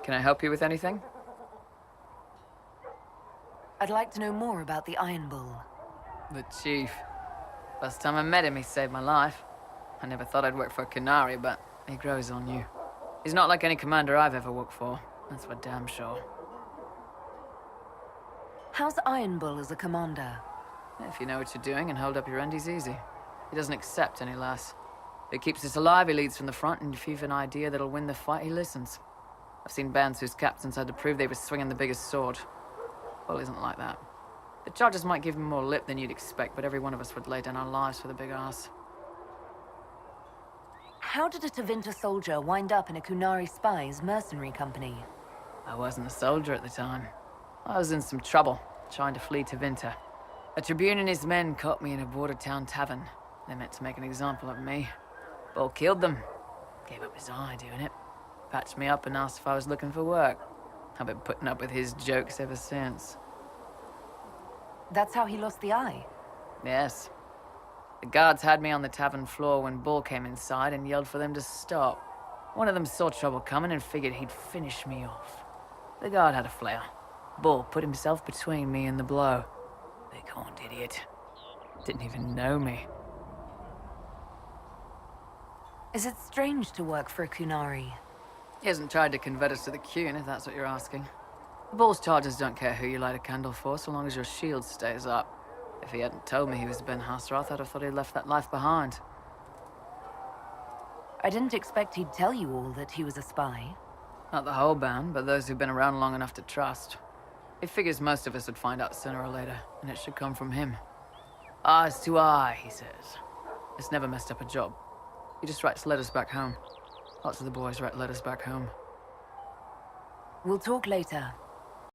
Can I help you with anything? I'd like to know more about the Iron Bull. The Chief. First time I met him, he saved my life. I never thought I'd work for a Canary, but he grows on you. He's not like any commander I've ever worked for. That's for damn sure. How's Iron Bull as a commander? If you know what you're doing and hold up your end, he's easy. He doesn't accept any less. If he keeps us alive, he leads from the front, and if you've an idea that'll win the fight, he listens. I've seen bands whose captains had to prove they were swinging the biggest sword. Bull isn't like that. The charges might give him more lip than you'd expect, but every one of us would lay down our lives for the big ass. How did a Tevinter soldier wind up in a Kunari spy's mercenary company? I wasn't a soldier at the time. I was in some trouble, trying to flee Tevinter. A Tribune and his men caught me in a border town tavern. They meant to make an example of me. Bull killed them. Gave up his eye doing it. Patched me up and asked if I was looking for work. I've been putting up with his jokes ever since. That's how he lost the eye? Yes. The guards had me on the tavern floor when Bull came inside and yelled for them to stop. One of them saw trouble coming and figured he'd finish me off. The guard had a flare. Bull put himself between me and the blow. Big-horned idiot. Didn't even know me. Is it strange to work for a Kunari? He hasn't tried to convert us to the Qun, if that's what you're asking. The Bull's charges don't care who you light a candle for, so long as your shield stays up. If he hadn't told me he was Ben Hasrath, I'd have thought he'd left that life behind. I didn't expect he'd tell you all that he was a spy. Not the whole band, but those who've been around long enough to trust. He figures most of us would find out sooner or later, and it should come from him. Eyes to eye, he says. It's never messed up a job. He just writes letters back home. Lots of the boys write letters back home. We'll talk later.